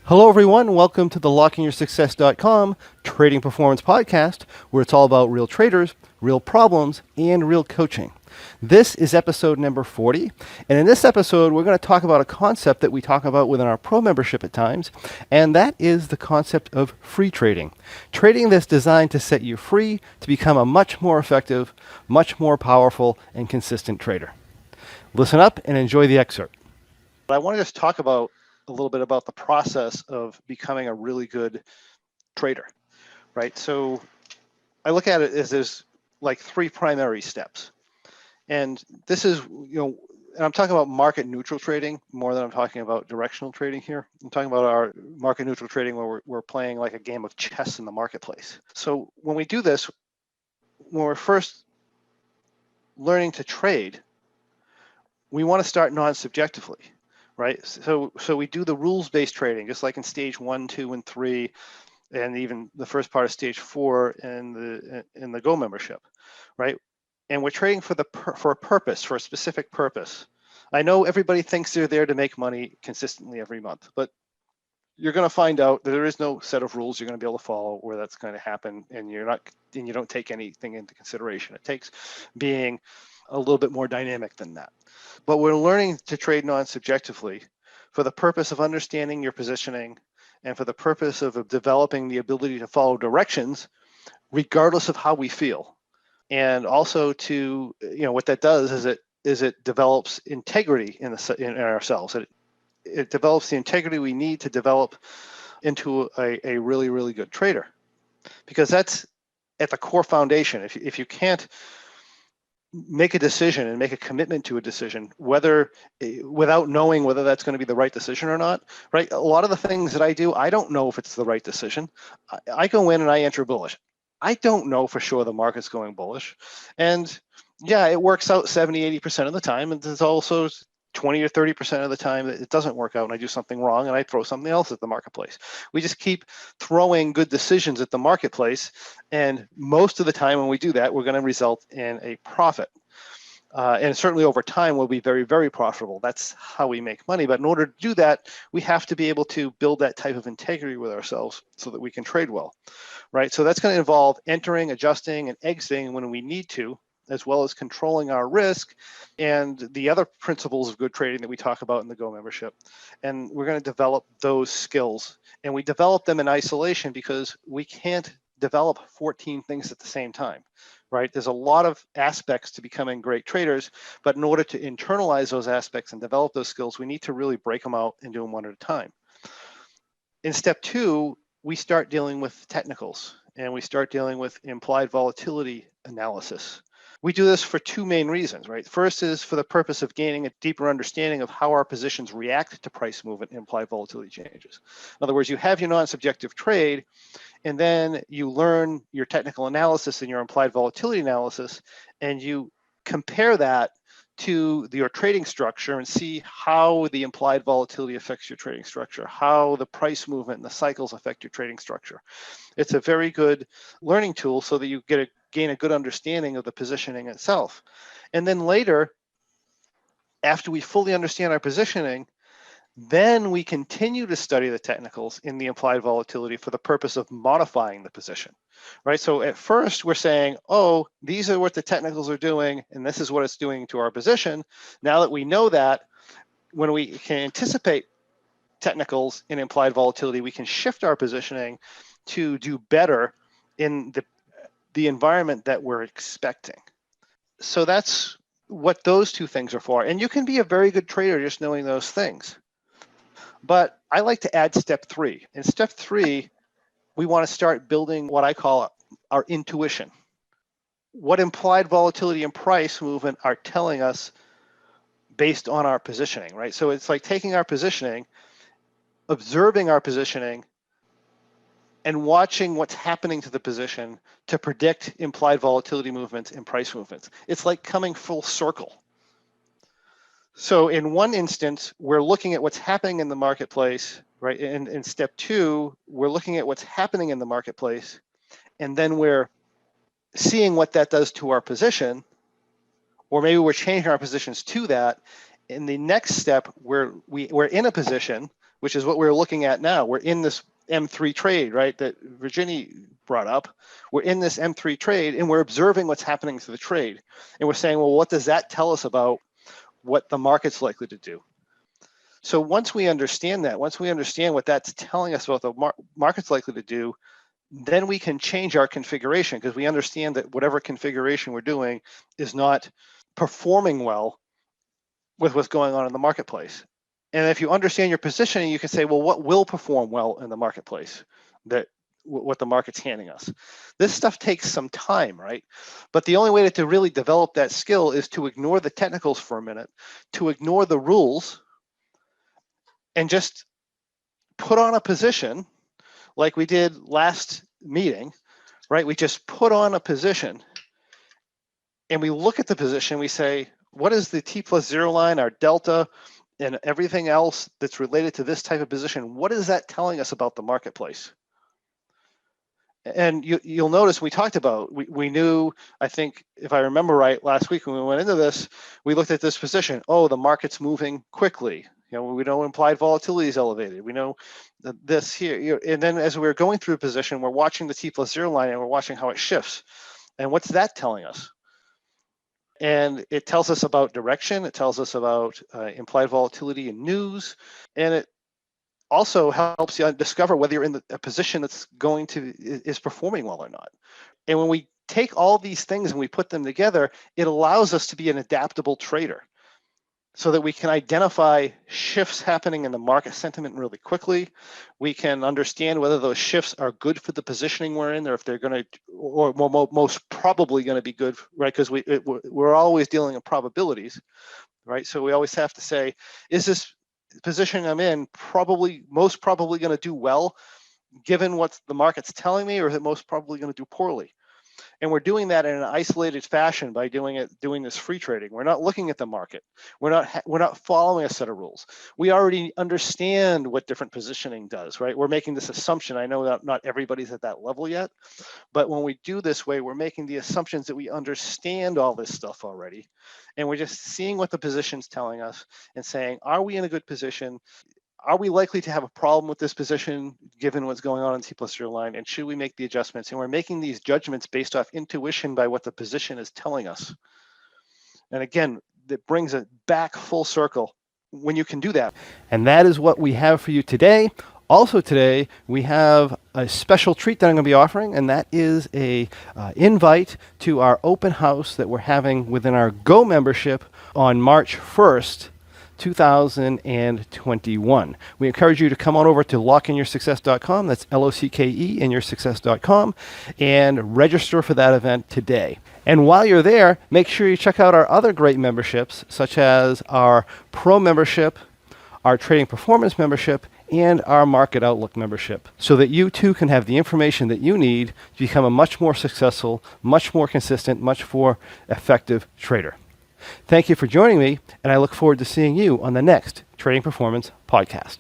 Hello, everyone. Welcome to the LockingYourSuccess.com Trading Performance Podcast, where it's all about real traders, real problems, and real coaching. This is episode number 40, and in this episode, we're going to talk about a concept that we talk about within our pro membership at times, and that is the concept of free trading. Trading that's designed to set you free to become a much more effective, much more powerful, and consistent trader. Listen up and enjoy the excerpt. I want to just talk about a little bit about the process of becoming a really good trader, right? So I look at it as there's like three primary steps. And this is, and I'm talking about market neutral trading more than I'm talking about directional trading here. I'm talking about our market neutral trading where we're playing like a game of chess in the marketplace. So when we do this, when we're first learning to trade, we want to start non-subjectively, right? So we do the rules-based trading, just like in stage 1, 2, and 3, and even the first part of stage 4 in the Go membership, right? And we're trading for a purpose, for a specific purpose. I know everybody thinks they're there to make money consistently every month, but you're going to find out that there is no set of rules you're going to be able to follow where that's going to happen, and you don't take anything into consideration. It takes being a little bit more dynamic than that. But we're learning to trade non-subjectively for the purpose of understanding your positioning and for the purpose of developing the ability to follow directions regardless of how we feel. And also to, what that does is it develops integrity in ourselves. It develops the integrity we need to develop into a really, really good trader, because that's at the core foundation. If you can't make a decision and make a commitment to a decision, without knowing whether that's going to be the right decision or not, right? A lot of the things that I do, I don't know if it's the right decision. I go in and I enter bullish. I don't know for sure the market's going bullish. And yeah, it works out 70, 80% of the time. And there's also 20 or 30% of the time that it doesn't work out and I do something wrong and I throw something else at the marketplace. We just keep throwing good decisions at the marketplace. And most of the time when we do that, we're going to result in a profit. And certainly over time, we'll be very, very profitable. That's how we make money. But in order to do that, we have to be able to build that type of integrity with ourselves so that we can trade well, right? So that's going to involve entering, adjusting, and exiting when we need to, as well as controlling our risk and the other principles of good trading that we talk about in the Go membership. And we're going to develop those skills. And we develop them in isolation because we can't develop 14 things at the same time, right? There's a lot of aspects to becoming great traders, but in order to internalize those aspects and develop those skills, we need to really break them out and do them one at a time. In step 2, we start dealing with technicals and we start dealing with implied volatility analysis. We do this for two main reasons, right? First is for the purpose of gaining a deeper understanding of how our positions react to price movement and implied volatility changes. In other words, you have your non-subjective trade, and then you learn your technical analysis and your implied volatility analysis, and you compare that to your trading structure and see how the implied volatility affects your trading structure, how the price movement and the cycles affect your trading structure. It's a very good learning tool so that you gain a good understanding of the positioning itself. And then later, after we fully understand our positioning, then we continue to study the technicals in the implied volatility for the purpose of modifying the position, right? So at first we're saying, oh, these are what the technicals are doing, and this is what it's doing to our position. Now that we know that, when we can anticipate technicals in implied volatility, we can shift our positioning to do better in the environment that we're expecting. So that's what those two things are for. And you can be a very good trader just knowing those things. But I like to add step 3. In step 3, we want to start building what I call our intuition. What implied volatility and price movement are telling us based on our positioning, right? So it's like taking our positioning, observing our positioning, and watching what's happening to the position to predict implied volatility movements and price movements. It's like coming full circle. So in one instance, we're looking at what's happening in the marketplace, right? In step 2, we're looking at what's happening in the marketplace, and then we're seeing what that does to our position, or maybe we're changing our positions to that. In the next step, we're in a position, which is what we're looking at now. We're in this M3 trade, right, that Virginie brought up. We're in this M3 trade and we're observing what's happening to the trade. And we're saying, well, what does that tell us about what the market's likely to do? So once we understand that, once we understand what that's telling us about the market's likely to do, then we can change our configuration, because we understand that whatever configuration we're doing is not performing well with what's going on in the marketplace. And if you understand your positioning, you can say, well, what will perform well in the marketplace, that what the market's handing us. This stuff takes some time, right? But the only way to really develop that skill is to ignore the technicals for a minute, to ignore the rules, and just put on a position like we did last meeting, right? We just put on a position and we look at the position, we say, what is the T+0 line, our delta, and everything else that's related to this type of position? What is that telling us about the marketplace? And you'll notice we talked about, we knew, I think, if I remember right, last week when we went into this, we looked at this position. Oh, the market's moving quickly. We know implied volatility is elevated. We know this here. And then as we're going through a position, we're watching the T+0 line and we're watching how it shifts. And what's that telling us? And it tells us about direction. It tells us about implied volatility in news. And it also helps you discover whether you're in a position that's is performing well or not. And when we take all these things and we put them together, it allows us to be an adaptable trader, so that we can identify shifts happening in the market sentiment really quickly. We can understand whether those shifts are good for the positioning we're in, or if they're going to, or most probably going to be good, right? Because we're always dealing in probabilities, right? So we always have to say, is this position I'm in most probably going to do well, given what the market's telling me, or is it most probably going to do poorly? And we're doing that in an isolated fashion by doing this free trading. We're not looking at the market. We're not following a set of rules. We already understand what different positioning does, right? We're making this assumption. I know that not everybody's at that level yet, but when we do this way, we're making the assumptions that we understand all this stuff already. And we're just seeing what the position's telling us and saying, are we in a good position? Are we likely to have a problem with this position given what's going on in T+0 line? And should we make the adjustments? And we're making these judgments based off intuition by what the position is telling us. And again, that brings it back full circle when you can do that. And that is what we have for you today. Also today, we have a special treat that I'm going to be offering, and that is a invite to our open house that we're having within our Go membership on March 1st. 2021. We encourage you to come on over to lockinyoursuccess.com. That's LOCKE in yoursuccess.com, and register for that event today. And while you're there, make sure you check out our other great memberships, such as our Pro membership, our Trading Performance membership, and our Market Outlook membership, so that you too can have the information that you need to become a much more successful, much more consistent, much more effective trader. Thank you for joining me, and I look forward to seeing you on the next Trading Performance podcast.